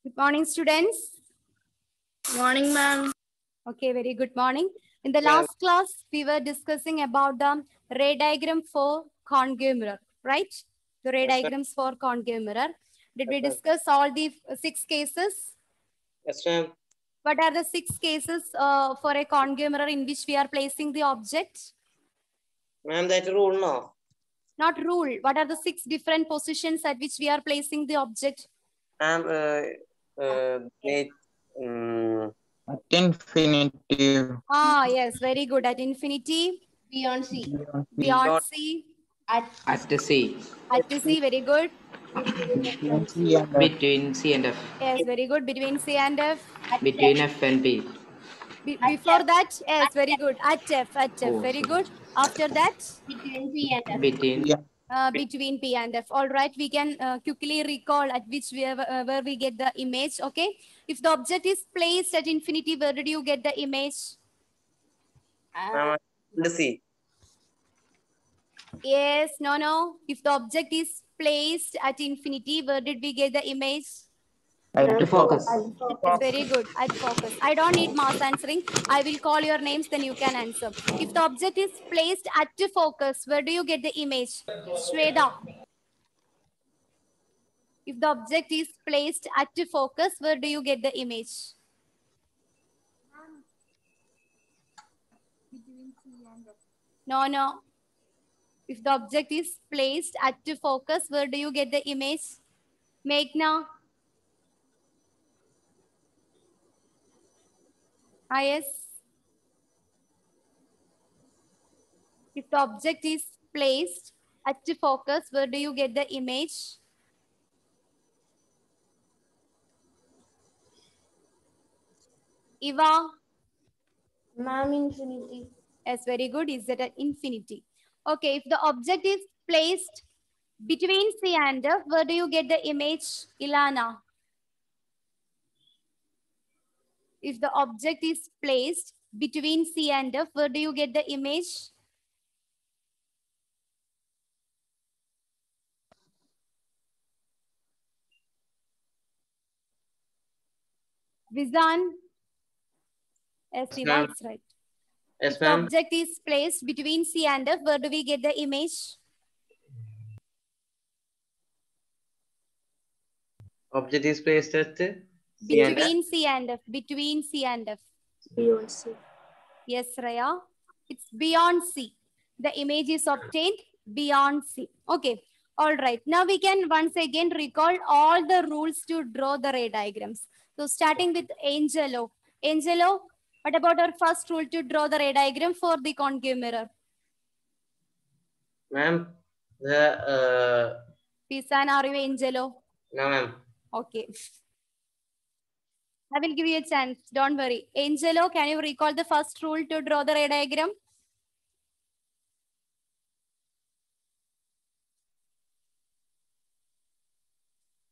Good morning, students. Morning, ma'am. Okay, very good morning. In the Ma'am. last class, we were discussing about the ray diagram for concave mirror, right? The ray Yes, ma'am. diagrams for concave mirror. Did we Yes, ma'am. discuss all the 6 cases? Yes, ma'am. What are the 6 cases for a concave mirror in which we are placing the object? Ma'am, that rule no. Not rule. What are the 6 different positions at which we are placing the object? Ma'am, it, At infinitive. Ah, yes, very good. At infinity, Beyond C. beyond C, At the C. at the C, very good. Between C and F. Between C and F. Yes, very good. Between C and F. Between F and B. Before that, yes, very good. At F, Oh, very sorry. good. After that, between P and F. Between between P and F. All right, we can quickly recall at which where we get the image. Okay, if the object is placed at infinity, where did you get the image? ma'am, the C. Yes, no. If the object is placed at infinity, where did we get the image? to focus. It's very good. At focus. I don't need mass answering. I will call your names, then you can answer. If the object is placed at focus, where do you get the image? Shweta. If the object is placed at focus, where do you get the image? No. If the object is placed at focus, where do you get the image? Meghna. Yes. If the object is placed at focus, where do you get the image? Eva. Ma'am, infinity. Yes, very good. Is that at infinity? Okay, if the object is placed between C and F, where do you get the image? Ilana. If the object is placed between C and F, where do you get the image? Vizan. Yes, Eva, it's right. Yes, If the ma'am. object is placed between C and F, where do we get the image? Object is placed at C and F. Between C and F. Between C and F. Beyond C. Yes, Raya. It's beyond C. The image is obtained beyond C. Okay. All right. Now we can once again recall all the rules to draw the ray diagrams. So starting with Angelo. Angelo, what about our first rule to draw the ray diagram for the concave mirror? Ma'am, the Pisan, are you Angelo? no, ma'am. Okay. I will give you a chance. Don't worry. Angelo, can you recall the first rule to draw the ray diagram?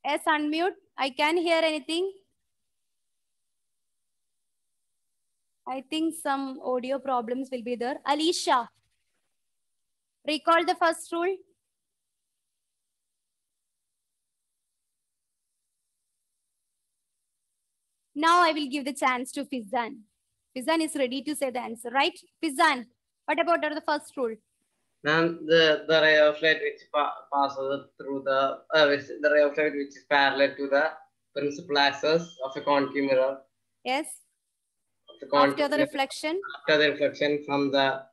Yes, unmute. I can't hear anything. I think some audio problems will be there. Alicia, recall the first rule. Now I will give the chance to Fizan. Fizan is ready to say the answer, right? Fizan, what about the first rule? Ma'am, the ray of light which passes through the ray of light which is parallel to the principal axis of a concave mirror. Yes. Of After the reflection. After the reflection from the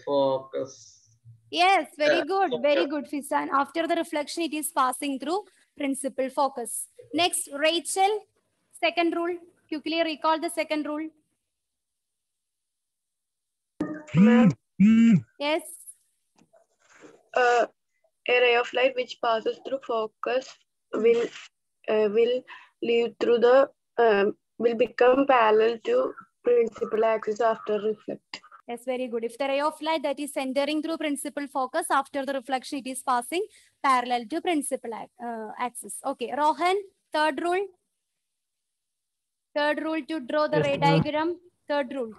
focus. Yes, very good. Very good, Fizan. After the reflection, it is passing through principal focus. Next, Rachel, second rule. Quickly recall the second rule. Yes. A ray of light which passes through focus will leave through the will become parallel to principal axis after reflect. Yes, very good. If the ray of light that is entering through principal focus, after the reflection, it is passing parallel to principal axis. Okay, Rohan, third rule. Third rule to draw the ray diagram. Third rule.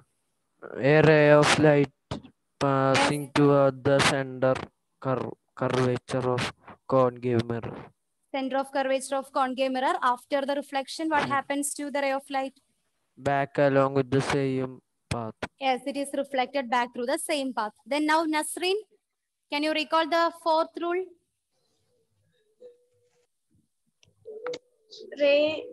A ray of light passing toward the center curvature of concave mirror. Center of curvature of concave mirror. After the reflection, what happens to the ray of light? Back along with the same path. Yes, it is reflected back through the same path. Then now, Nasreen, can you recall the fourth rule? Ray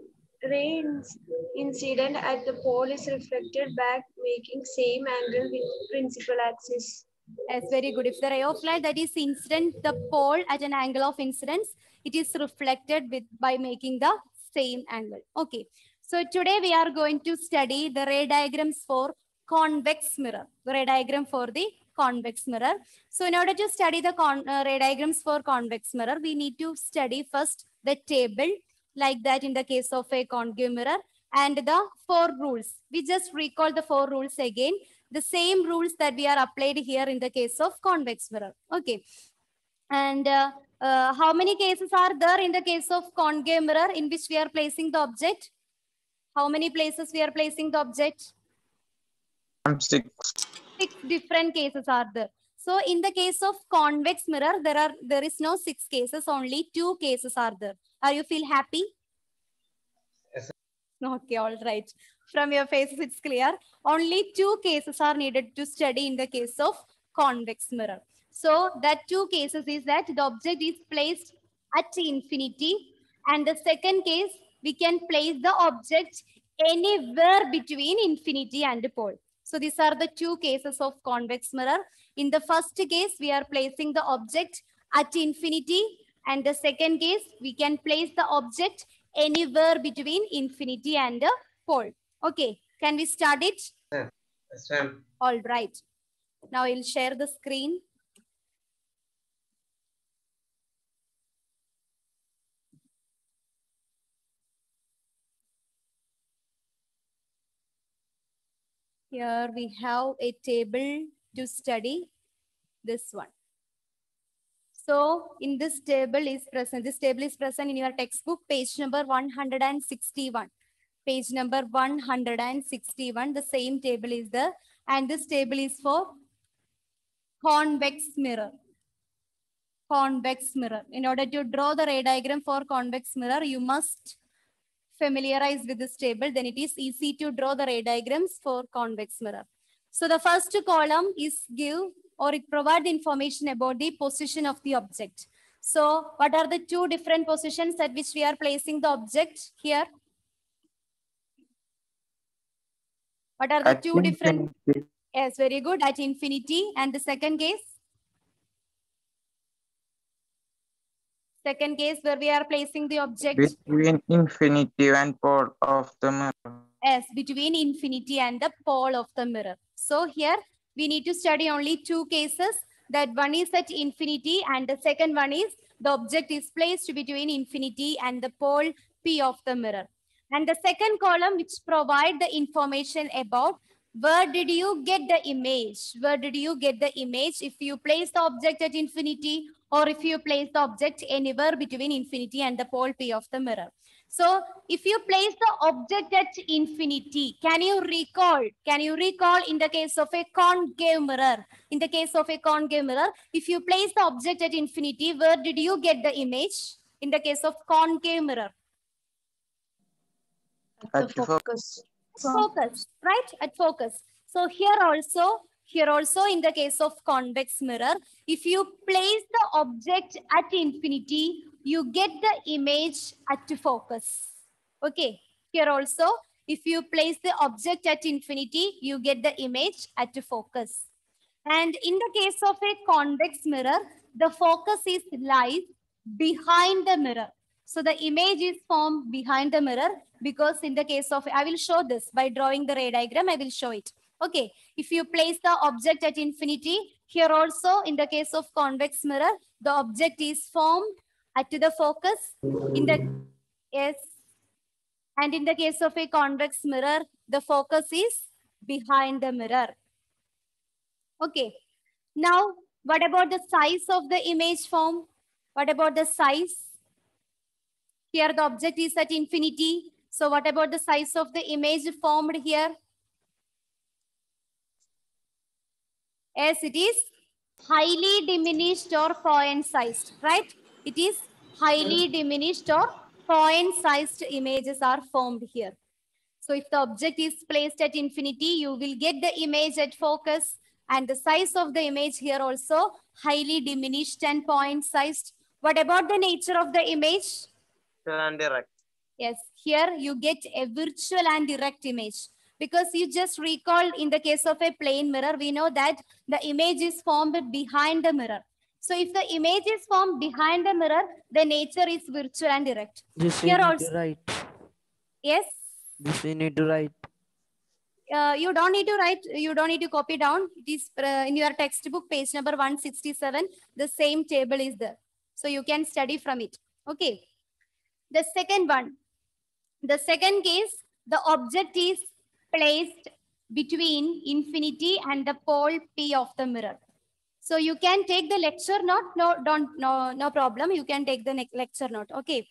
incident at the pole is reflected back, making same angle with principal axis. Yes, very good. If the ray of light that is incident the pole at an angle of incidence, it is reflected by making the same angle. Okay. So today we are going to study the ray diagrams for convex mirror. The ray diagram for the convex mirror. So in order to study the ray diagrams for convex mirror, we need to study first the table like that in the case of a concave mirror and the 4 rules. We just recall the 4 rules again. The same rules that we are applied here in the case of convex mirror. Okay. And how many cases are there in the case of concave mirror in which we are placing the object? How many places we are placing the object? 6. 6 different cases are there. So in the case of convex mirror, there is no 6 cases, only 2 cases are there. Are you feel happy? Yes. Okay, all right. From your faces, it's clear. Only 2 cases are needed to study in the case of convex mirror. So that 2 cases is that the object is placed at infinity, and the second case, we can place the object anywhere between infinity and pole. So these are the 2 cases of convex mirror. In the first case, we are placing the object at infinity, and the second case, we can place the object anywhere between infinity and the pole. Okay, can we start it? Yes, ma'am. All right. Now I'll share the screen. Here we have a table to study, this one. So in this table is present in your textbook, page number 161. Page number 161, the same table is there. And this table is for convex mirror. Convex mirror. In order to draw the ray diagram for convex mirror, you must familiarize with this table. Then it is easy to draw the ray diagrams for convex mirror. So the first column is give or it provides information about the position of the object. So what are the 2 different positions at which we are placing the object here? What are the 2 different? Yes, very good. At infinity. And the second case? Second case where we are placing the object? Between infinity and pole of the mirror. Yes, between infinity and the pole of the mirror. So here we need to study only 2 cases. That one is at infinity and the second one is the object is placed between infinity and the pole P of the mirror. And the second column which provide the information about where did you get the image? Where did you get the image if you place the object at infinity or if you place the object anywhere between infinity and the pole P of the mirror? So if you place the object at infinity, can you recall in the case of a concave mirror? In the case of a concave mirror, if you place the object at infinity, where did you get the image? In the case of concave mirror? At the focus. Focus, right? At focus. So here also in the case of convex mirror, if you place the object at infinity, you get the image at focus. Okay. Here also, if you place the object at infinity, you get the image at focus. And in the case of a convex mirror, the focus is lies behind the mirror. So the image is formed behind the mirror because in the case of, I will show this by drawing the ray diagram, I will show it. Okay, if you place the object at infinity, here also in the case of convex mirror, the object is formed at the focus. In the, yes, and in the case of a convex mirror, the focus is behind the mirror. Okay, now what about the size of the image form? What about the size? Here the object is at infinity. So what about the size of the image formed here? Yes, it is highly diminished or point sized, right? It is highly diminished or point-sized images are formed here. So if the object is placed at infinity, you will get the image at focus, and the size of the image here also highly diminished and point-sized. What about the nature of the image? And direct. Yes, here you get a virtual and direct image, because you just recall in the case of a plane mirror, we know that the image is formed behind the mirror. So if the image is formed behind the mirror, the nature is virtual and direct. This we Here need also, to write. yes, This we need to write. you don't need to write, you don't need to copy down. It is in your textbook, page number 167, the same table is there. So you can study from it. Okay. The second one, the second case, the object is placed between infinity and the pole P of the mirror. So you can take the lecture note. No problem. You can take the lecture note. Okay.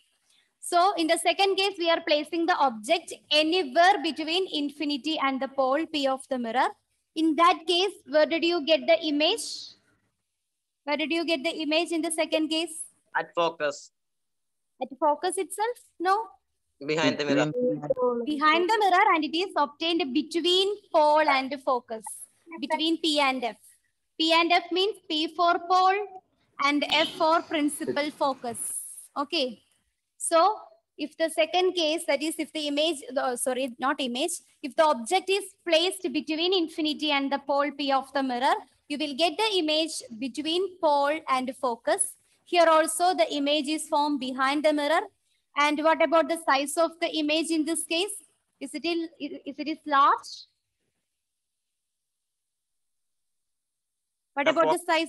So in the second case, we are placing the object anywhere between infinity and the pole P of the mirror. In that case, where did you get the image? Where did you get the image in the second case? At focus. At focus itself? No. Behind the mirror. Behind the mirror, and it is obtained between pole and focus. Between P and F. P and F means P for pole and F for principal focus. Okay. So if the second case, that is if the image, sorry, not image, if the object is placed between infinity and the pole P of the mirror, you will get the image between pole and focus. Here also the image is formed behind the mirror. And what about the size of the image in this case? Is it large? What about the size?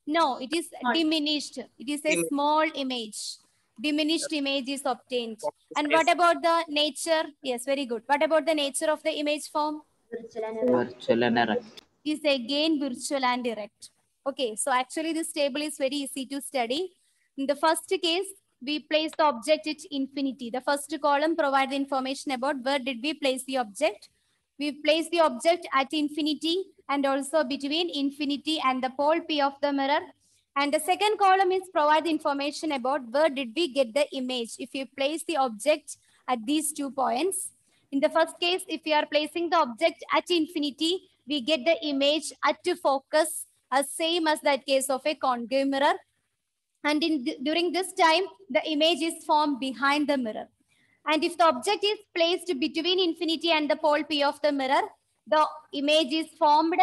No, it is diminished. It is a small image. Diminished image is obtained. And what about the nature? Yes, very good. What about the nature of the image form? Virtual and direct. Is again virtual and direct. Okay, so actually this table is very easy to study. In the first case, we place the object at infinity. The first column provides information about where did we place the object. We place the object at infinity and also between infinity and the pole P of the mirror. And the second column is provide information about where did we get the image if you place the object at these 2 points. In the first case, if we are placing the object at infinity, we get the image at focus as same as that case of a concave mirror. And during this time, the image is formed behind the mirror. And if the object is placed between infinity and the pole P of the mirror, the image is formed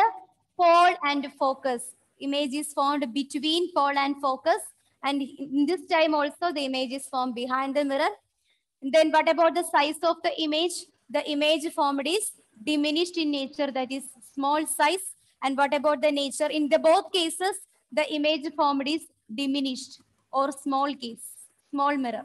pole and focus. Image is formed between pole and focus. And in this time also, the image is formed behind the mirror. And then what about the size of the image? The image formed is diminished in nature, that is small size. And what about the nature? In the both cases, the image formed is diminished or small case, small mirror.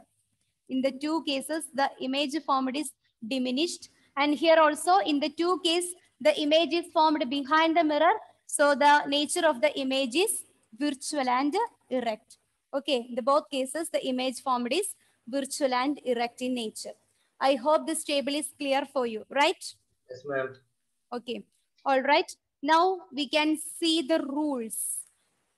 In the 2 cases, the image formed is diminished. And here also in the 2 cases, the image is formed behind the mirror. So the nature of the image is virtual and erect. Okay, in the both cases, the image formed is virtual and erect in nature. I hope this table is clear for you, right? Yes, ma'am. Okay, all right. Now we can see the rules.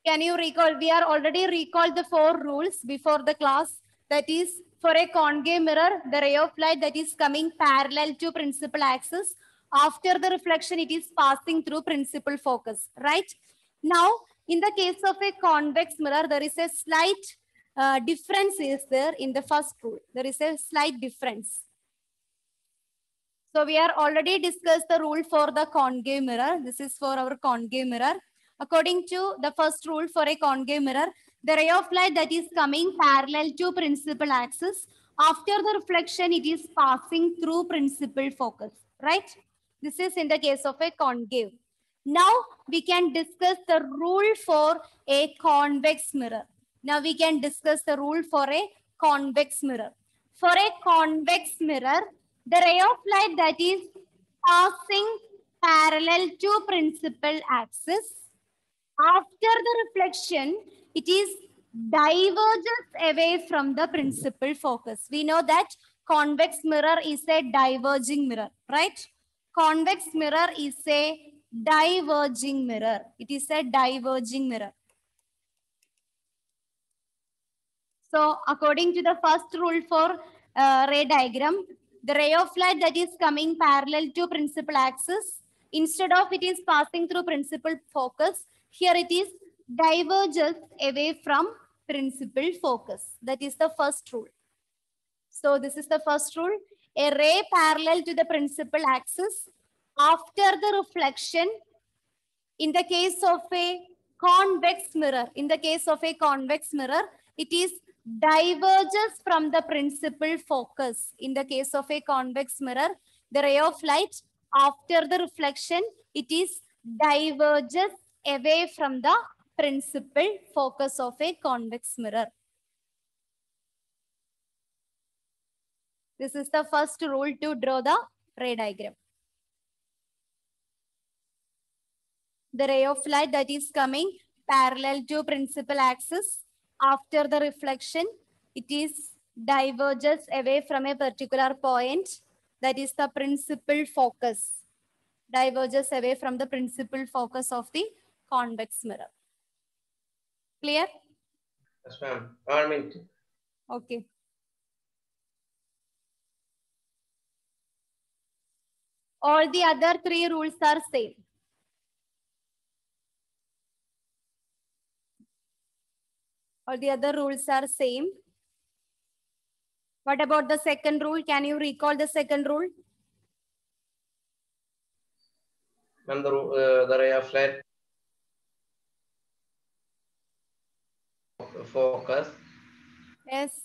Can you recall? We are already recalled the 4 rules before the class. That is, for a concave mirror, the ray of light that is coming parallel to principal axis, after the reflection, it is passing through principal focus, right? Now, in the case of a convex mirror, there is a slight difference is there in the first rule. There is a slight difference. So we are already discussed the rule for the concave mirror. This is for our concave mirror. According to the first rule for a concave mirror, the ray of light that is coming parallel to principal axis, after the reflection, it is passing through principal focus, right? This is in the case of a concave. Now we can discuss the rule for a convex mirror. Now we can discuss the rule for a convex mirror. For a convex mirror, the ray of light that is passing parallel to principal axis, after the reflection, it is diverges away from the principal focus. We know that convex mirror is a diverging mirror, right? Convex mirror is a diverging mirror. It is a diverging mirror. So according to the first rule for ray diagram, the ray of light that is coming parallel to principal axis, instead of it is passing through principal focus, here it is diverges away from principal focus. That is the first rule. So this is the first rule. A ray parallel to the principal axis, after the reflection, in the case of a convex mirror, it is diverges from the principal focus. In the case of a convex mirror, the ray of light, after the reflection, it is diverges away from the principal focus of a convex mirror. This is the first rule to draw the ray diagram. The ray of light that is coming parallel to principal axis, after the reflection, it is diverges away from a particular point, that is the principal focus. Diverges away from the principal focus of the convex mirror. Clear? Yes, ma'am. 1 minute. Okay. All the other three rules are same. All the other rules are same. What about the second rule? Can you recall the second rule? Ma'am, the ray of light focus. Yes.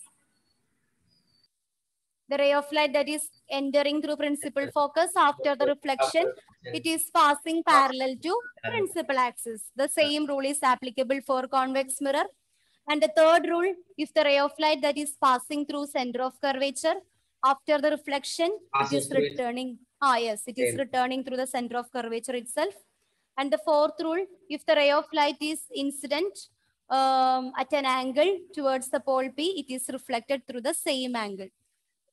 The ray of light that is entering through principal focus, after the reflection, it is passing parallel to principal axis. The same rule is applicable for convex mirror. And the third rule, if the ray of light that is passing through center of curvature, after the reflection, it is returning. It is returning through the center of curvature itself. And the fourth rule, if the ray of light is incident at an angle towards the pole P, it is reflected through the same angle.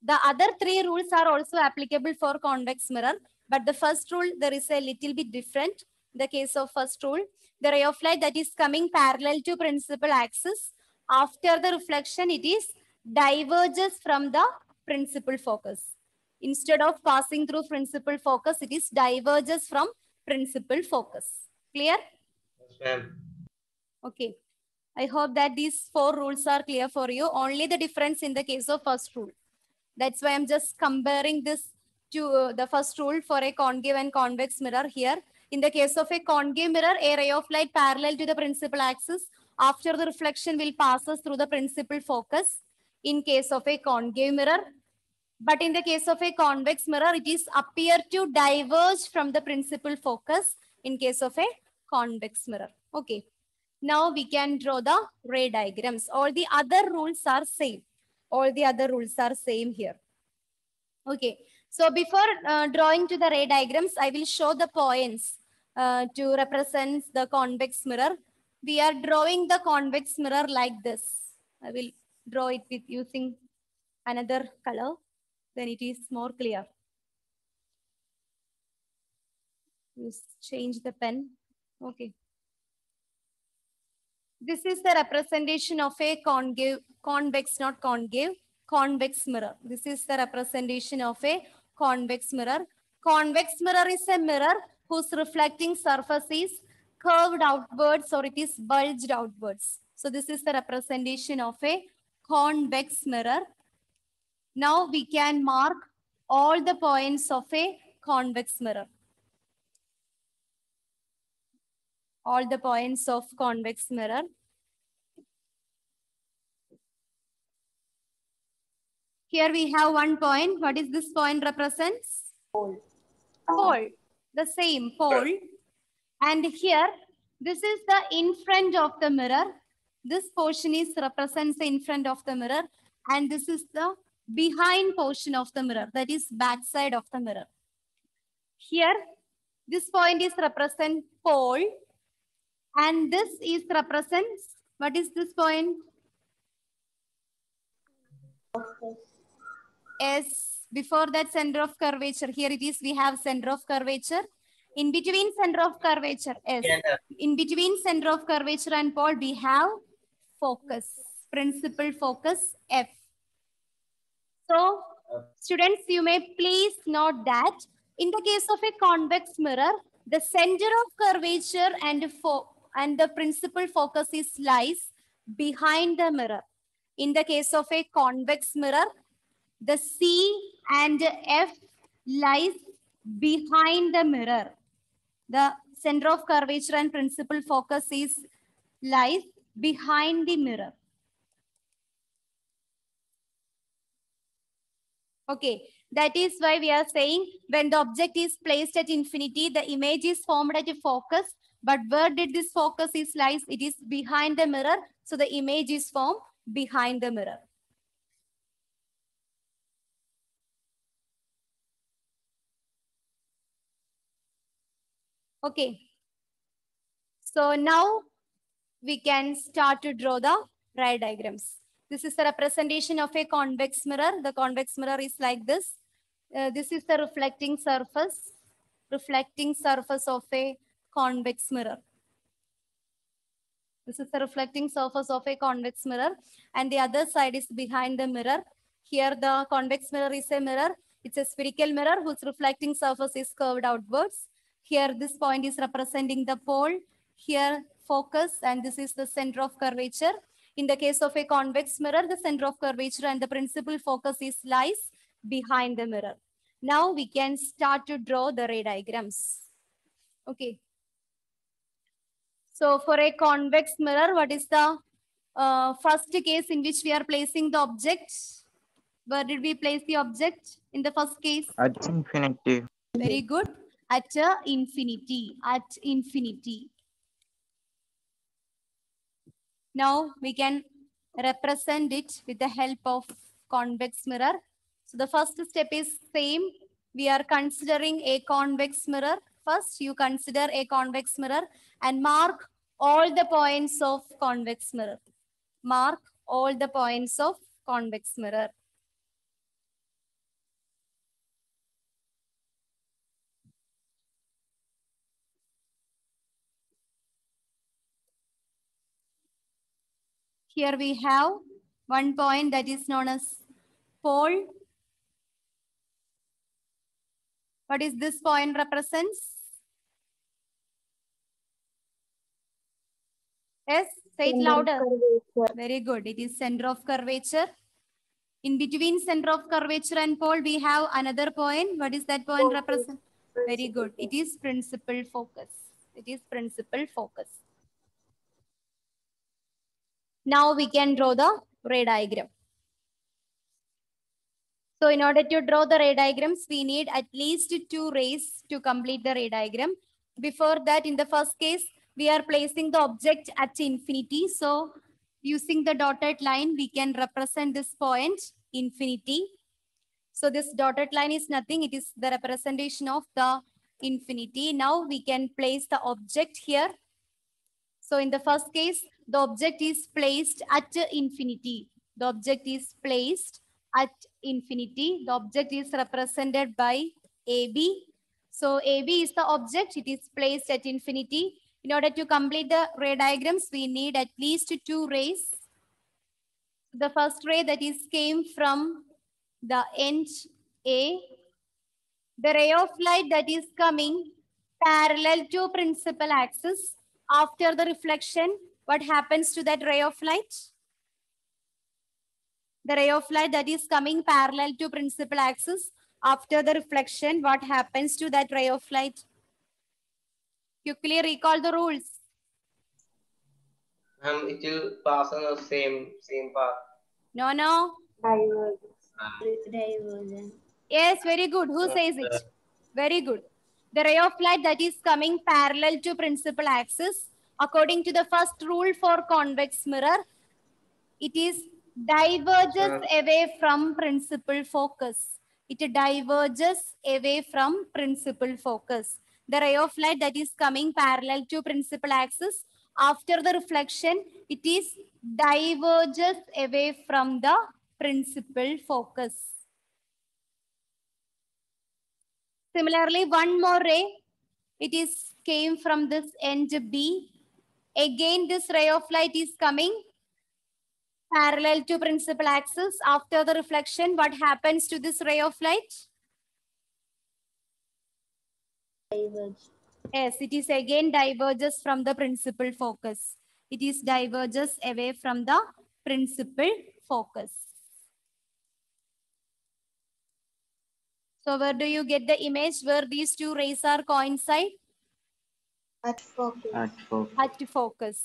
The other three rules are also applicable for convex mirror, but the first rule, there is a little bit different. In the case of first rule, the ray of light that is coming parallel to principal axis, after the reflection, it is diverges from the principal focus. Instead of passing through principal focus, it is diverges from principal focus. Clear? Yes, ma'am. Okay. I hope that these four rules are clear for you. Only the difference in the case of first rule. That's why I'm just comparing this to the first rule for a concave and convex mirror here. In the case of a concave mirror, a ray of light parallel to the principal axis, after the reflection will pass us through the principal focus in case of a concave mirror. But in the case of a convex mirror, it is appear to diverge from the principal focus in case of a convex mirror. Okay. Now we can draw the ray diagrams. All the other rules are same. All the other rules are same here. Okay. So before drawing to the ray diagrams, I will show the points to represent the convex mirror. We are drawing the convex mirror like this. I will draw it with using another color. Then it is more clear. Just change the pen. Okay. This is the representation of a concave, convex, not concave, convex mirror. This is the representation of a convex mirror. Convex mirror is a mirror whose reflecting surface is curved outwards or it is bulged outwards. So this is the representation of a convex mirror. Now we can mark all the points of a convex mirror. All the points of convex mirror. Here we have one point. What is this point represents? Pole. Pole. The same pole. And here, this is the in front of the mirror. This portion is represents the in front of the mirror. And this is the behind portion of the mirror. That is back side of the mirror. Here, this point is represent pole. And this is represents, what is this point? Yes, before that center of curvature, here it is, we have center of curvature. In between center of curvature, yes. In between center of curvature and pole, we have focus. principal focus F. So, students, you may please note that in the case of a convex mirror, the center of curvature and the principal focus lies behind the mirror. In the case of a convex mirror, the C and F lies behind the mirror. The center of curvature and principal focus lies behind the mirror. Okay, that is why we are saying when the object is placed at infinity, the image is formed at a focus. But where did this focus lies? It is behind the mirror. So the image is formed behind the mirror. Okay. So now we can start to draw the ray diagrams. This is the representation of a convex mirror. The convex mirror is like this. This is the reflecting surface of a convex mirror. This is the reflecting surface of a convex mirror, and the other side is behind the mirror. Here the convex mirror is a mirror. It's a spherical mirror whose reflecting surface is curved outwards. Here this point is representing the pole. Here focus, and this is the center of curvature. In the case of a convex mirror, the center of curvature and the principal focus lies behind the mirror. Now we can start to draw the ray diagrams. Okay. So for a convex mirror, what is the first case in which we are placing the object? Where did we place the object in the first case? At infinity. Very good. At infinity. At infinity. Now we can represent it with the help of convex mirror. So the first step is same. We are considering a convex mirror. First, you consider a convex mirror and mark all the points of convex mirror. Mark all the points of convex mirror. Here we have one point that is known as pole. What is this point represents? Yes, say it louder. Very good. It is center of curvature. In between center of curvature and pole, we have another point. What is that point represent? Very good. It is principal focus. It is principal focus. Now we can draw the ray diagram. So in order to draw the ray diagrams, we need at least 2 rays to complete the ray diagram. Before that, in the first case, we are placing the object at infinity. So using the dotted line, we can represent this point, infinity. So this dotted line is nothing. It is the representation of the infinity. Now we can place the object here. So in the first case, the object is placed at infinity. The object is placed at infinity. The object is represented by AB. So AB is the object. It is placed at infinity. In order to complete the ray diagrams, we need at least 2 rays. The first ray that is came from the end A. The ray of light that is coming parallel to principal axis. After the reflection, what happens to that ray of light? The ray of light that is coming parallel to principal axis. After the reflection, what happens to that ray of light? Quickly recall the rules. It will pass on the same path. No. Divergence. Yes, very good. Who says it? Very good. The ray of light that is coming parallel to principal axis, according to the first rule for convex mirror, it is diverges away from principal focus. It diverges away from principal focus. The ray of light that is coming parallel to principal axis, after the reflection, it is diverges away from the principal focus. Similarly, one more ray, it is came from this end B. Again, this ray of light is coming parallel to principal axis. After the reflection, what happens to this ray of light? Diverge. Yes, it is again diverges from the principal focus. It is diverges away from the principal focus. So where do you get the image where these two rays are coincide? At focus. At focus. At focus.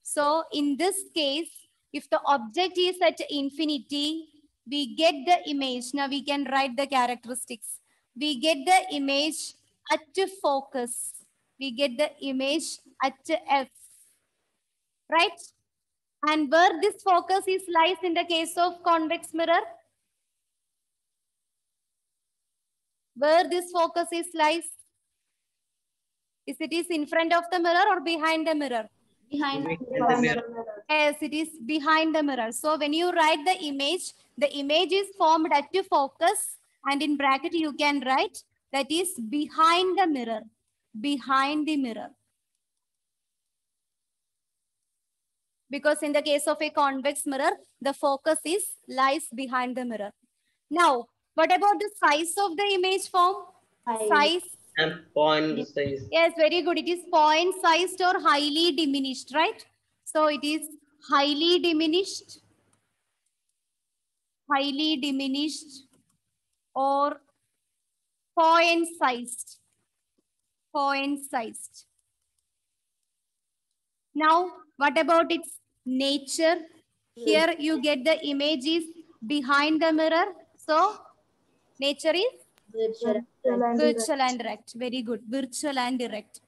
So in this case, if the object is at infinity, we get the image. Now we can write the characteristics. We get the image at focus. We get the image at F. Right? And where this focus is lies in the case of convex mirror? Where this focus is lies? Is it is in front of the mirror or behind the mirror? Behind the mirror. Yes, it is behind the mirror. So when you write the image is formed at focus, and in bracket you can write that is behind the mirror. Behind the mirror. Because in the case of a convex mirror, the focus lies behind the mirror. Now, what about the size of the image form? Size. And point size. Yes, very good. It is point sized or highly diminished, right? So it is highly diminished or point sized. Point sized. Now, what about its nature? Here you get the images behind the mirror. So, nature is virtual and direct. Very good. Virtual and direct.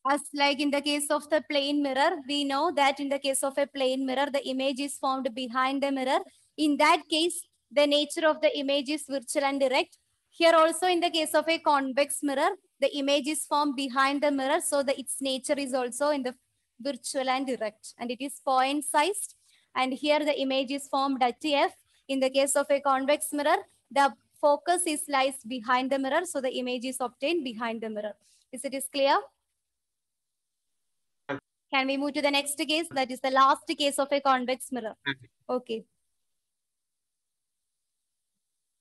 As like in the case of the plane mirror, we know that in the case of a plane mirror, the image is formed behind the mirror. In that case, the nature of the image is virtual and direct. Here also in the case of a convex mirror, the image is formed behind the mirror. So its nature is also in the virtual and direct. And it is point sized. And here the image is formed at F. In the case of a convex mirror, the focus lies behind the mirror. So the image is obtained behind the mirror. Is it clear? Can we move to the next case? That is the last case of a convex mirror. Okay.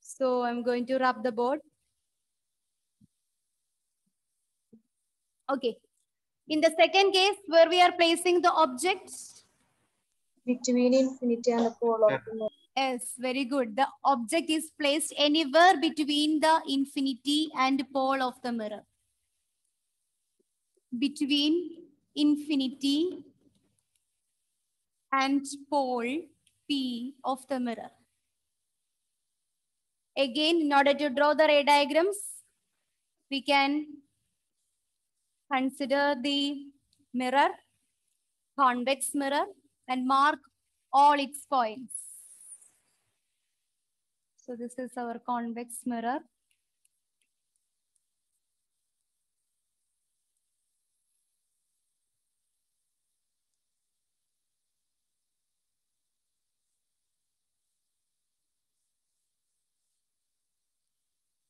So I'm going to rub the board. Okay. In the second case, where we are placing the objects? between infinity and the pole of the mirror. Yes, very good. The object is placed anywhere between the infinity and pole of the mirror. Between infinity and pole P of the mirror. Again, in order to draw the ray diagrams, we can consider the mirror, convex mirror, and mark all its points. So this is our convex mirror.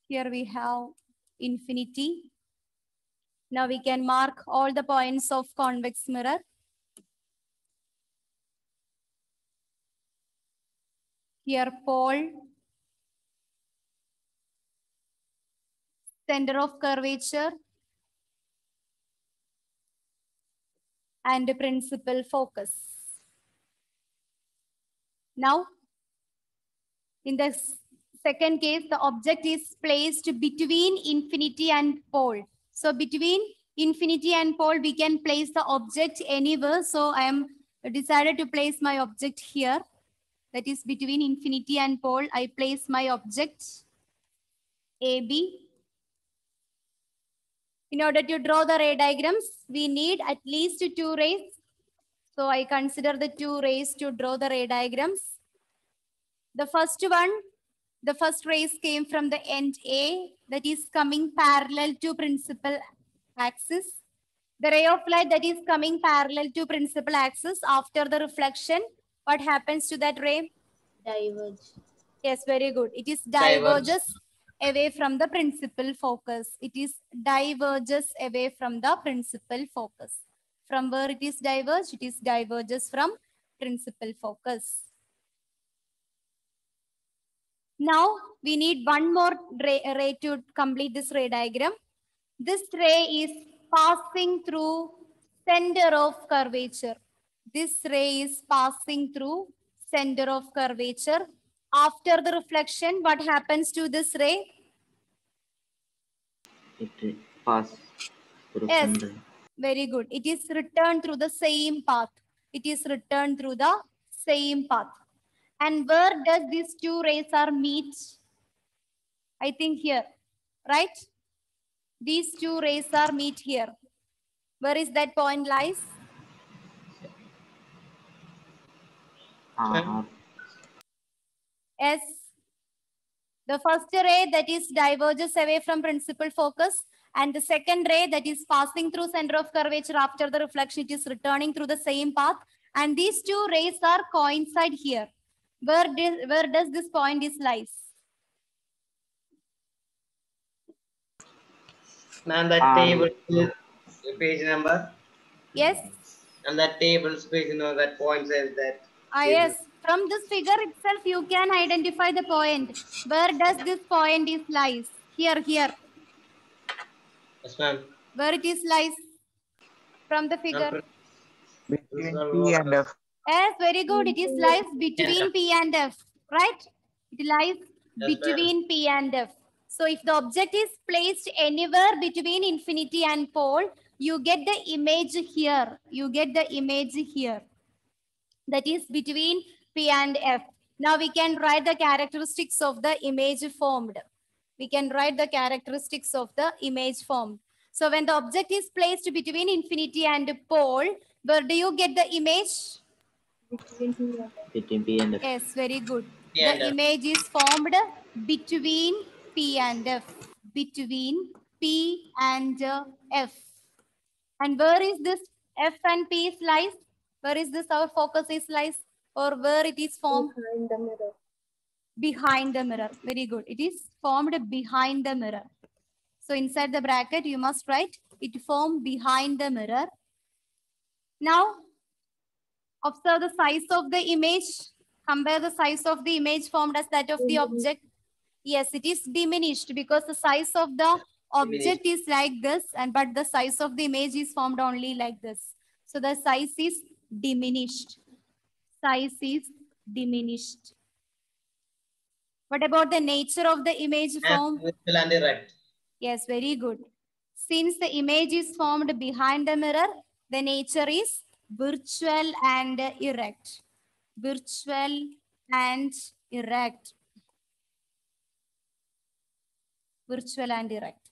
Here we have infinity. Now we can mark all the points of convex mirror. Here pole, center of curvature, and principal focus. Now, in the second case, the object is placed between infinity and pole. So between infinity and pole, we can place the object anywhere. So I am decided to place my object here. That is between infinity and pole. I place my object AB. In order to draw the ray diagrams, we need at least 2 rays. So I consider the 2 rays to draw the ray diagrams. The first one, the first rays came from the end A, that is coming parallel to principal axis. The ray of light that is coming parallel to principal axis, after the reflection, what happens to that ray? Diverge. Yes, very good. It is diverges away from the principal focus. It is diverges away from the principal focus. From where it is diverged? It is diverges from principal focus. Now we need one more ray to complete this ray diagram. This ray is passing through center of curvature. This ray is passing through center of curvature. After the reflection, what happens to this ray? It pass through Yes, center. very good. It is returned through the same path. It is returned through the same path. And where does these two rays are meet? I think here, right? These two rays are meet here. Where is that point lies? Yes. The first ray that is diverges away from principal focus, and the second ray that is passing through center of curvature after the reflection, it is returning through the same path. And these two rays are coincide here. Where does this point is lies? Ma'am, that table is page number. Yes. And that table's page, that point says that. Yes. From this figure itself, you can identify the point. Where does this point is lies? Here. Yes, ma'am. Where it is lies? From the figure. Between P and F. Yes, very good. It is lies between P and F, right? It lies between P and F. So if the object is placed anywhere between infinity and pole, you get the image here. You get the image here. That is between P and F. Now we can write the characteristics of the image formed. We can write the characteristics of the image formed. So when the object is placed between infinity and pole, where do you get the image? Between P and F. Yes, very good. P and The F. image is formed between P and F. Between P and F. And where is this F and P is lies? Where is this our focus is lies? Or where it is formed? Behind the mirror. Behind the mirror. Very good. It is formed behind the mirror. So inside the bracket, you must write it formed behind the mirror. Now, observe the size of the image. Compare the size of the image formed as that of the object. Yes, it is diminished because the size of the object is like this, but the size of the image is formed only like this. So the size is diminished. Size is diminished. What about the nature of the image formed? Virtual and erect. Yes, very good. Since the image is formed behind the mirror, the nature is virtual and erect. Virtual and erect. Virtual and erect.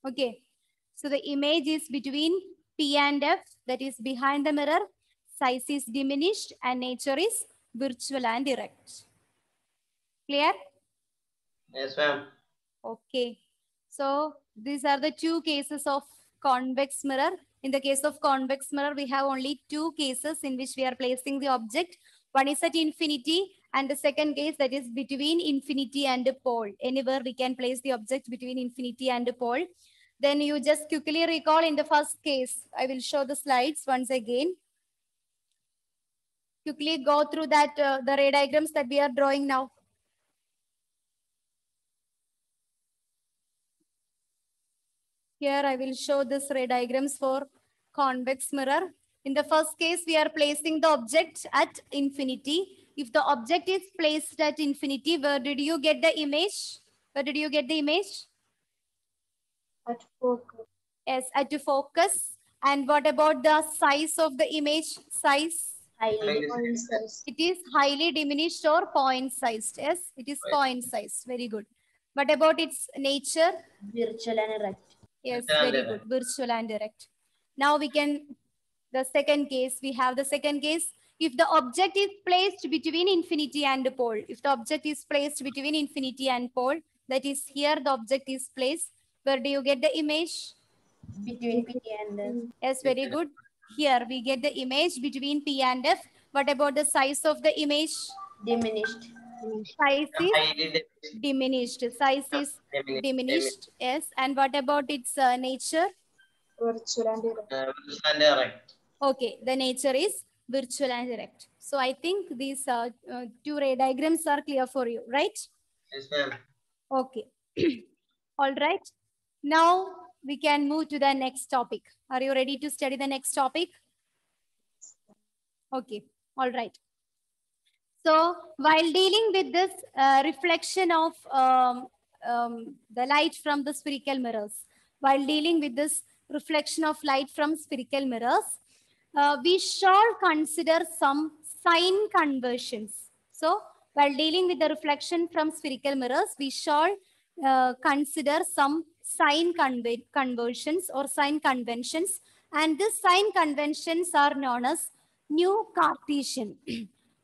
Okay. So the image is between P and F, that is behind the mirror. Size is diminished and nature is virtual and erect. Clear? Yes, ma'am. Okay. So these are the two cases of convex mirror. In the case of convex mirror, we have only two cases in which we are placing the object. One is at infinity and the second case that is between infinity and a pole. Anywhere we can place the object between infinity and a pole. Then you just quickly recall in the first case. I will show the slides once again. Quickly go through that the ray diagrams that we are drawing now. Here I will show this ray diagrams for convex mirror. In the first case, we are placing the object at infinity. If the object is placed at infinity, where did you get the image? Where did you get the image? At focus. Yes, at focus. And what about the size of the image? Size? Highly point size. It is highly diminished or point sized. Yes, it is point sized. Very good. What about its nature? Virtual and erect. Yes, Virtual and very direct. good. Virtual and direct. Now we can, the second case, we have the second case. If the object is placed between infinity and pole, if the object is placed between infinity and pole, that is here the object is placed. Where do you get the image? Between P and F. Yes, very good. Here we get the image between P and F. What about the size of the image? Diminished. Size is highly diminished. Size is diminished. Yes. And what about its nature? Virtual and direct. and direct. Okay, the nature is virtual and direct. So I think these two ray diagrams are clear for you, right? Yes, ma'am. Okay. All right. Now we can move to the next topic. Are you ready to study the next topic? Okay. All right. So while dealing with this reflection of the light from the spherical mirrors, while dealing with this reflection of light from spherical mirrors, we shall consider some sign conversions. So while dealing with the reflection from spherical mirrors, we shall consider some sign conversions or sign conventions. And these sign conventions are known as New Cartesian.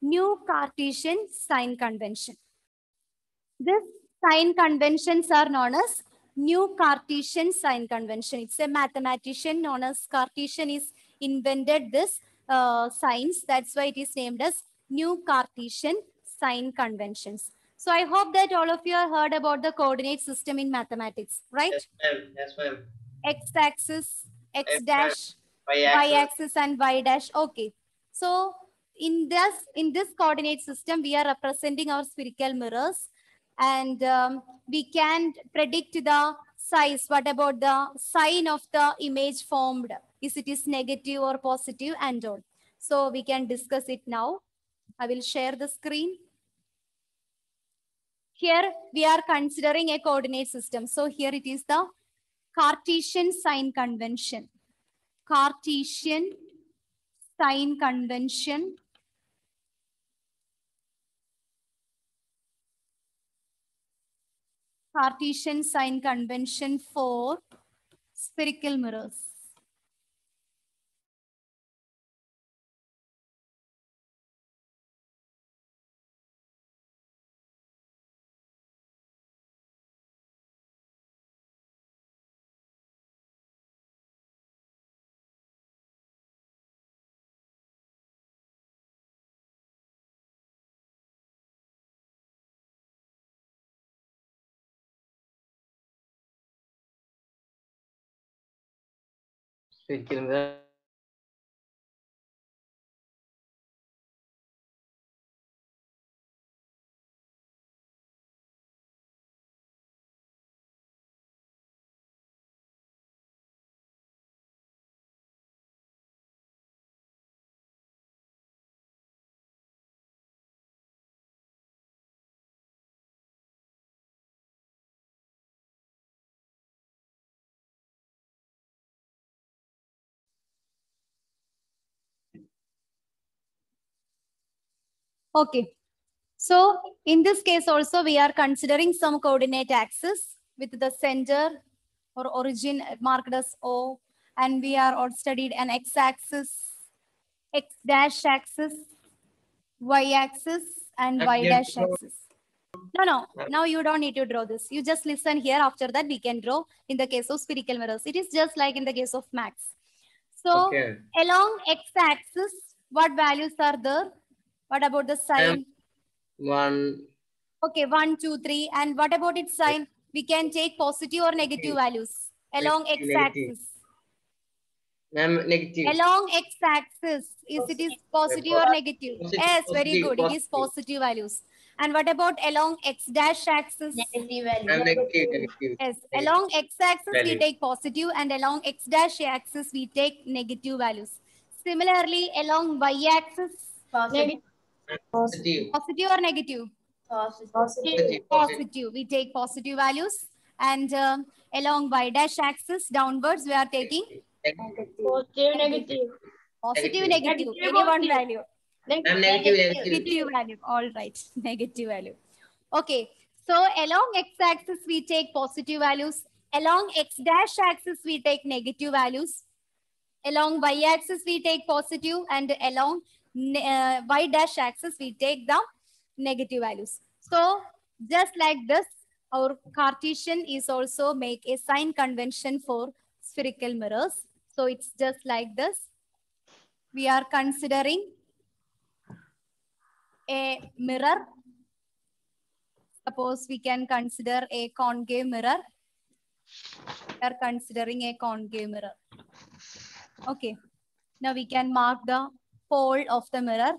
New Cartesian sign convention. These sign conventions are known as New Cartesian sign convention. It's a mathematician known as Cartesian is invented this signs. That's why it is named as New Cartesian sign conventions. So I hope that all of you have heard about the coordinate system in mathematics, right? Yes, ma'am. Yes, ma'am. X-axis, X Yes, dash, Y-axis. Y-axis and Y dash. Okay. So in this coordinate system, we are representing our spherical mirrors, and we can predict the size. What about the sign of the image formed? Is it is negative or positive and all? So we can discuss it now. I will share the screen. Here we are considering a coordinate system. So here it is the Cartesian sign convention. Cartesian sign convention. Cartesian sign convention for spherical mirrors. Spherical mirror. Okay. So in this case also, we are considering some coordinate axis with the center or origin marked as O. And we are all studied an x-axis, x dash axis, y-axis, and y dash axis. No. Now you don't need to draw this. You just listen here. After that, we can draw in the case of spherical mirrors. It is just like in the case of max. So Okay. along x-axis, what values are there? What about the sign? 1. Okay, 1, 2, 3. And what about its sign? We can take positive or negative values along Negative. x-axis. Ma'am, negative. Along x-axis, is it is positive or negative? Positive, Yes, very positive, good. It is positive values. And what about along x dash axis? Negative value. Ma'am, negative. Yes, Negative. along x-axis we Value. take positive, and along x dash axis we take negative values. Similarly, along y-axis, Positive. Positive. positive or negative? Positive. Positive. We take positive values, and along y dash axis downwards we are taking Positive, negative. positive, Negative. negative. Negative, Any one positive. value. Ma'am, negative. Negative value. All right. Negative value. Okay. So along x-axis, we take positive values. Along x dash axis, we take negative values. Along y-axis, we take positive, and along y dash axis, we take the negative values. So just like this, our Cartesian is also make a sign convention for spherical mirrors. So it's just like this. We are considering a mirror Suppose we can consider a concave mirror. We are considering a concave mirror. Okay. Now we can mark the pole of the mirror.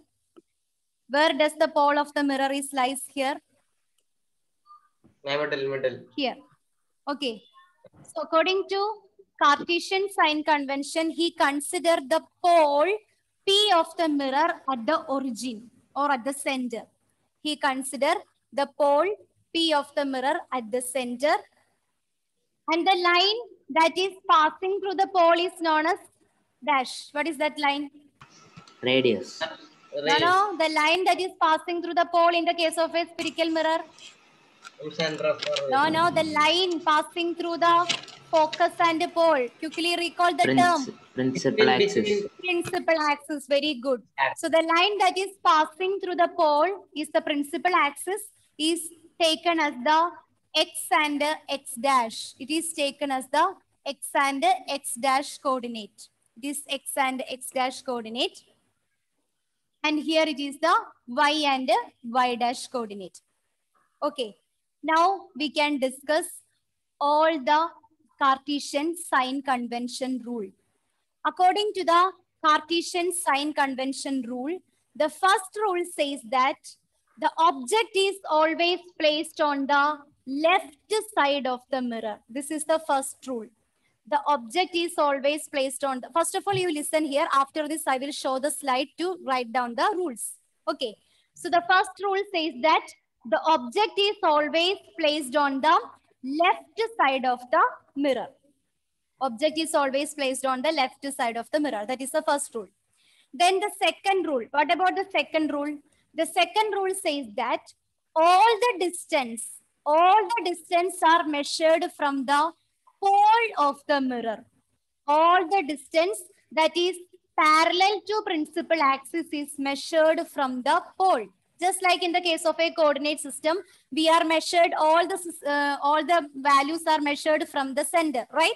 Where does the pole of the mirror is lies here? Middle. Here. Okay. So according to Cartesian sign convention, he considered the pole P of the mirror at the origin or at the center. He considered the pole P of the mirror at the center. And the line that is passing through the pole is known as dash. What is that line? Radius. No, the line that is passing through the pole in the case of a spherical mirror. Center of No, the line passing through the focus and the pole. Quickly recall the term. Principal axis. Principal axis, very good. So the line that is passing through the pole is the principal axis, is taken as the x and x dash. It is taken as the x and x dash coordinate. It is x and x dash coordinate. And here it is the y and y dash coordinate. Okay. Now we can discuss all the Cartesian sign convention rule. According to the Cartesian sign convention rule, the first rule says that the object is always placed on the left side of the mirror. This is the first rule. The object is always placed on the, first of all, you listen here. After this, I will show the slide to write down the rules. Okay. So the first rule says that the object is always placed on the left side of the mirror. Object is always placed on the left side of the mirror. That is the first rule. Then the second rule. What about the second rule? The second rule says that all the distance are measured from the pole of the mirror. All the distance that is parallel to principal axis is measured from the pole. Just like in the case of a coordinate system, we are measured, all the values are measured from the center, right?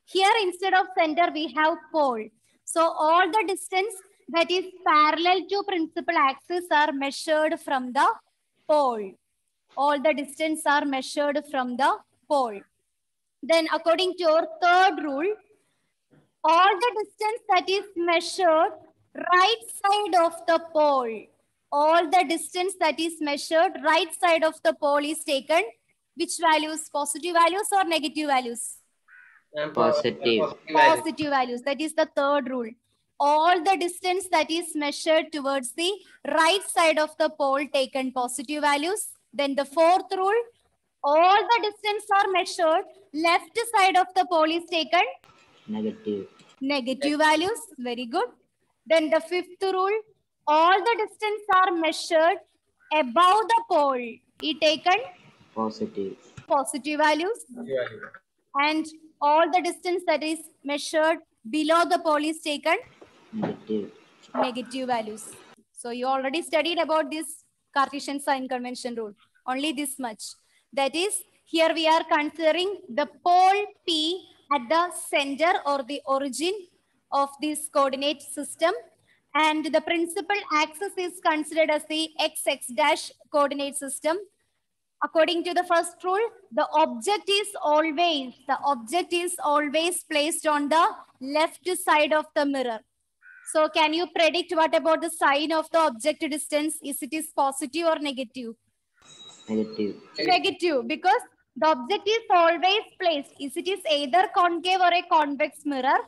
Here, instead of center, we have pole. So all the distance that is parallel to principal axis are measured from the pole. All the distance are measured from the pole. Then according to your third rule, all the distance that is measured right side of the pole. All the distance that is measured right side of the pole is taken. Which values? Positive values or negative values? Positive. Positive values. That is the third rule. All the distance that is measured towards the right side of the pole taken positive values. Then the fourth rule, all the distance are measured left side of the pole is taken Negative. negative values. Very good. Then the fifth rule, all the distance are measured above the pole. It taken Positive. positive values. And all the distance that is measured below the pole is taken Negative. negative values. So you already studied about this Cartesian sign convention rule. Only this much. That is, here we are considering the pole P at the center or the origin of this coordinate system. And the principal axis is considered as the x dash coordinate system. According to the first rule, the object is always placed on the left side of the mirror. So can you predict what about the sign of the object distance? Is it is positive or negative? Negative. Negative, because the object is always placed. Is it is either concave or a convex mirror?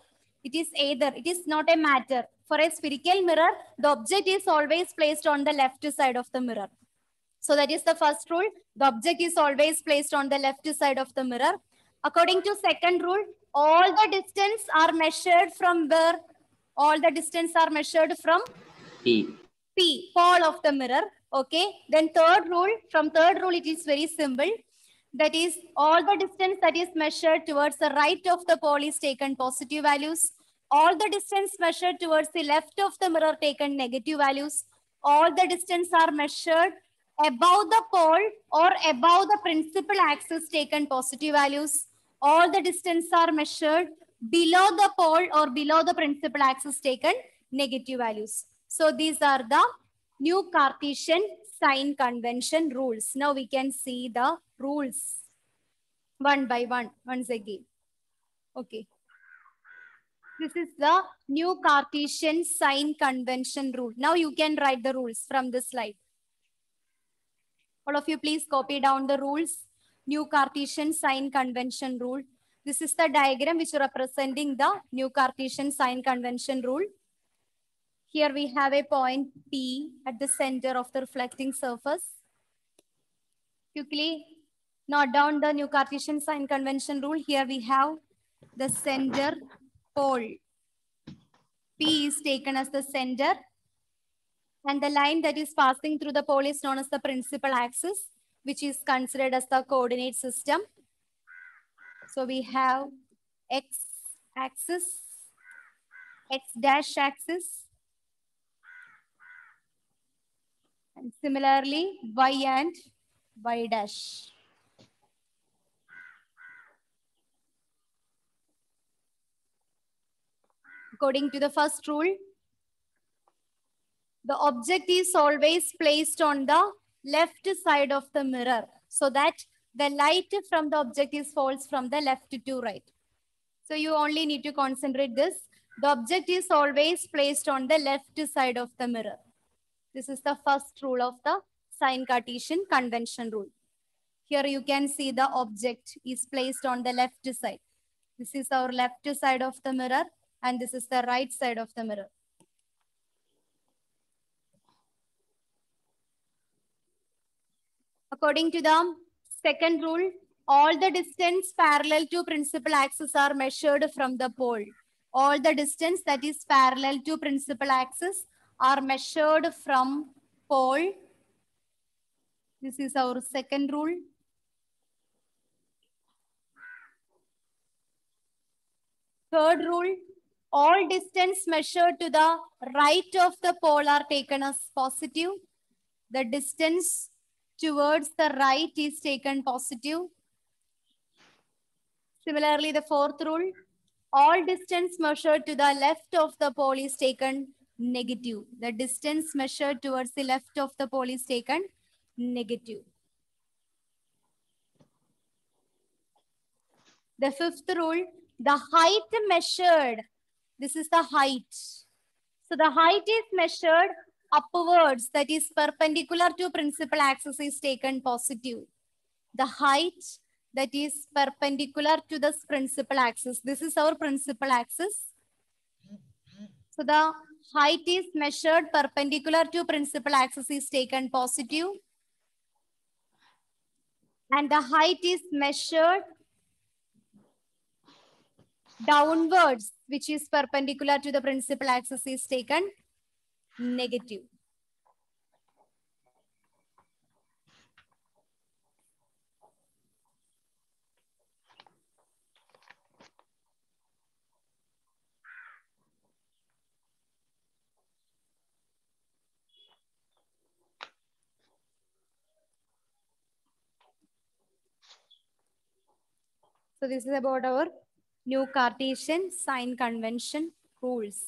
It is either. It is not a matter. For a spherical mirror, the object is always placed on the left side of the mirror. So that is the first rule. The object is always placed on the left side of the mirror. According to second rule, all the distance are measured from where? All the distance are measured from P. P, pole of the mirror. Okay. Then third rule, from third rule, it is very simple. That is, all the distance that is measured towards the right of the pole is taken positive values. All the distance measured towards the left of the mirror taken negative values. All the distance are measured above the pole or above the principal axis taken positive values. All the distance are measured below the pole or below the principal axis taken negative values. So these are the new Cartesian sign convention rules. Now we can see the rules one by one once again. Okay. This is the new Cartesian sign convention rule. Now you can write the rules from this slide. All of you please copy down the rules. New Cartesian sign convention rule. This is the diagram which is representing the new Cartesian sign convention rule. Here we have a point P at the center of the reflecting surface. Quickly note down the new Cartesian sign convention rule. Here we have the center pole. P is taken as the center. And the line that is passing through the pole is known as the principal axis, which is considered as the coordinate system. So we have X axis, X dash axis, and similarly Y and Y dash. According to the first rule, the object is always placed on the left side of the mirror so that the light from the object falls from the left to right. So you only need to concentrate this. The object is always placed on the left side of the mirror. This is the first rule of the sign Cartesian convention rule. Here you can see the object is placed on the left side. This is our left side of the mirror and this is the right side of the mirror. According to the second rule, all the distance parallel to principal axis are measured from the pole. All the distance that is parallel to principal axis are measured from pole. This is our second rule. Third rule, all distance measured to the right of the pole are taken as positive. The distance towards the right is taken positive. Similarly, the fourth rule, all distance measured to the left of the pole is taken negative. The distance measured towards the left of the pole is taken negative. The fifth rule, the height measured, this is the height. So the height is measured upwards, that is perpendicular to principal axis is taken positive. The height that is perpendicular to the principal axis. This is our principal axis. So the height is measured perpendicular to principal axis is taken positive. And the height is measured downwards, which is perpendicular to the principal axis is taken negative. So this is about our new Cartesian sign convention rules.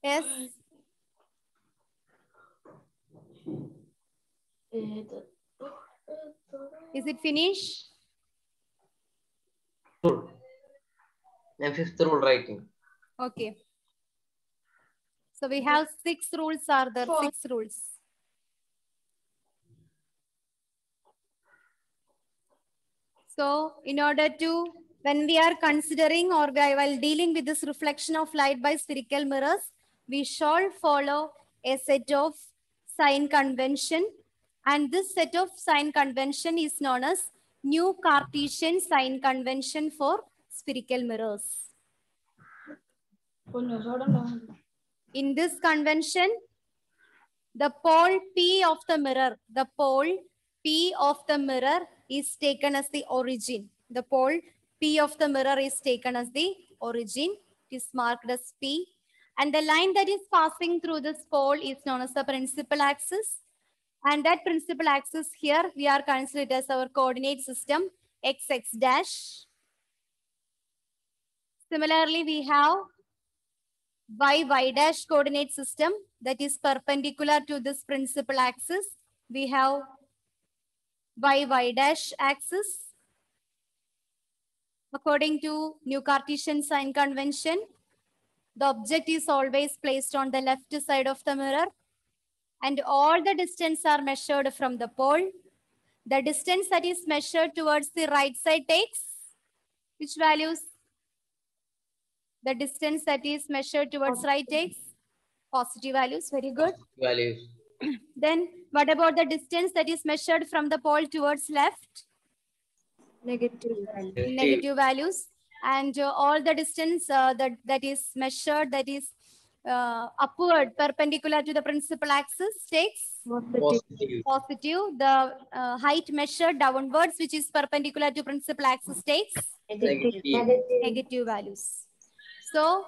Yes. Is it finished? Rule. And fifth rule writing. Okay. So we have 6 rules are there, 6 rules. So in order to, when we are considering or while dealing with this reflection of light by spherical mirrors, we shall follow a set of sign convention. And this set of sign convention is known as new Cartesian sign convention for spherical mirrors. In this convention, the pole P of the mirror, the pole P of the mirror is taken as the origin. The pole P of the mirror is taken as the origin. It is marked as P. And the line that is passing through this pole is known as the principal axis. And that principal axis here, we are considering as our coordinate system, x dash. Similarly, we have y dash coordinate system that is perpendicular to this principal axis. We have y dash axis. According to New Cartesian sign convention, the object is always placed on the left side of the mirror and all the distance are measured from the pole. The distance that is measured towards the right side takes which values? The distance that is measured towards right takes positive values. Very good. Values. Then what about the distance that is measured from the pole towards left? Negative. Negative values. And all the distance that is measured, that is upward, perpendicular to the principal axis, takes Positive. positive. The height measured downwards, which is perpendicular to principal axis, takes Negative. negative values. So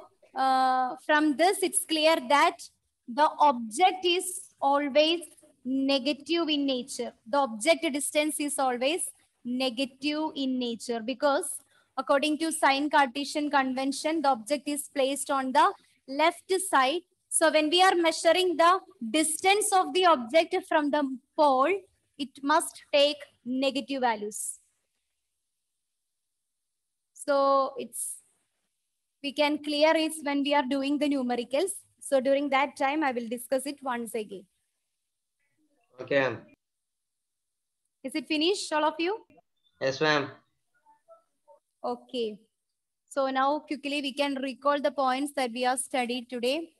from this, it's clear that the object is always negative in nature. The object distance is always negative in nature because according to sign Cartesian convention, the object is placed on the left side. So when we are measuring the distance of the object from the pole, it must take negative values. So we can clear it when we are doing the numericals. So during that time, I will discuss it once again. Okay, ma'am. Is it finished, all of you? Yes, ma'am. Okay. So now quickly we can recall the points that we have studied today.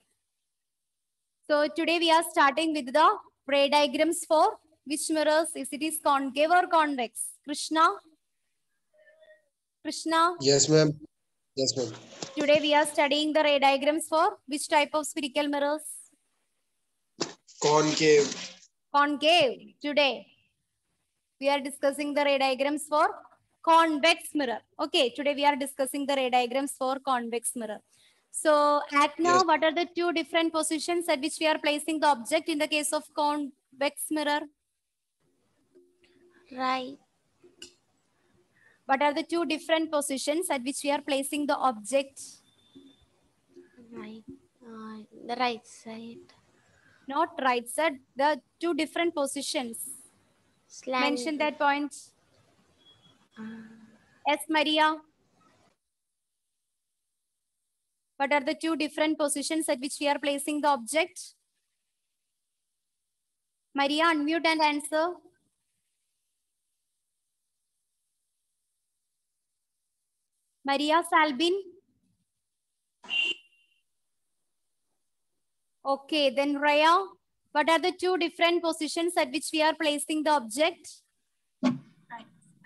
So today we are starting with the ray diagrams for which mirrors? Is it is concave or convex? Krishna? Krishna? Yes, ma'am. Yes, ma'am. Today we are studying the ray diagrams for which type of spherical mirrors? Concave. Concave. Today we are discussing the ray diagrams for convex mirror. Okay, today we are discussing the ray diagrams for convex mirror. So at now, Yes. what are the two different positions at which we are placing the object in the case of convex mirror? Right. What are the two different positions at which we are placing the object? Right. The right side. Not right side, the two different positions. Slant. Mention that point. Yes, Maria. What are the two different positions at which we are placing the object? Maria, unmute and answer. Maria Salbin. Okay, then Raya, what are the two different positions at which we are placing the object?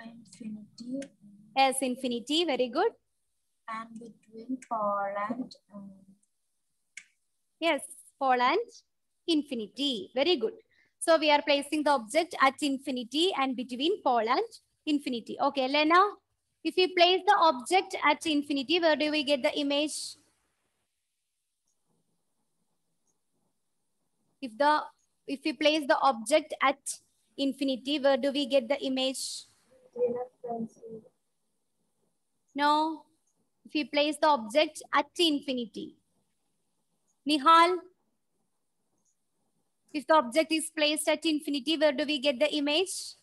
Infinity Yes, infinity, very good. and between pole and Yes, pole and infinity, very good. So we are placing the object at infinity and between pole and infinity. Okay, Lena, if we place the object at infinity, where do we get the image? If we place the object at infinity, where do we get the image? No. If we place the object at infinity. Nihal, if the object is placed at infinity, where do we get the image?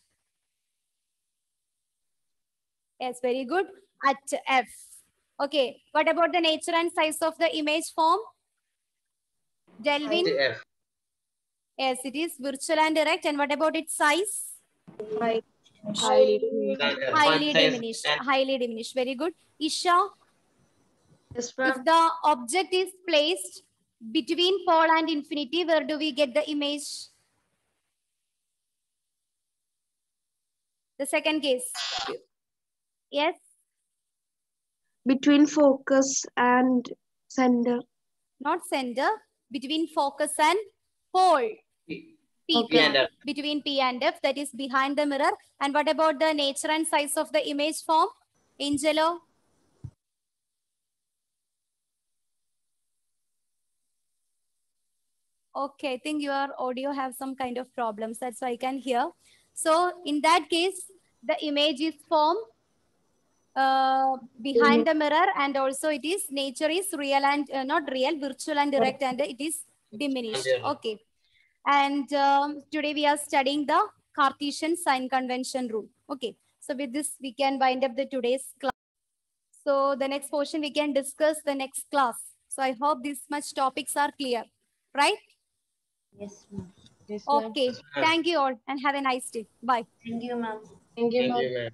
Yes, very good. At F. Okay. What about the nature and size of the image form? Delvin? F. Yes, it is virtual and direct. And what about its size? highly Highly diminished. Highly diminished. Very good. Isha? Yes, If ma'am. the object is placed between pole and infinity, where do we get the image? The second case. Yes. Between focus and center. Not center. Between focus and pole. P P. and F. Between P and F, that is behind the mirror. And what about the nature and size of the image form? Angelo? Okay, I think your audio have some kind of problems. That's why I can hear. So in that case, the image is formed behind the mirror, and also it is nature is real and not real, virtual and direct, and it is diminished. Okay. And today we are studying the Cartesian sign convention rule. Okay. So with this, we can wind up the today's class. So the next portion we can discuss the next class. So I hope this much topics are clear, right? Yes, ma'am. Yes, ma'am. Okay. Thank you all and have a nice day. Bye. Thank you, ma'am. Thank you, Thank ma'am. you, ma'am.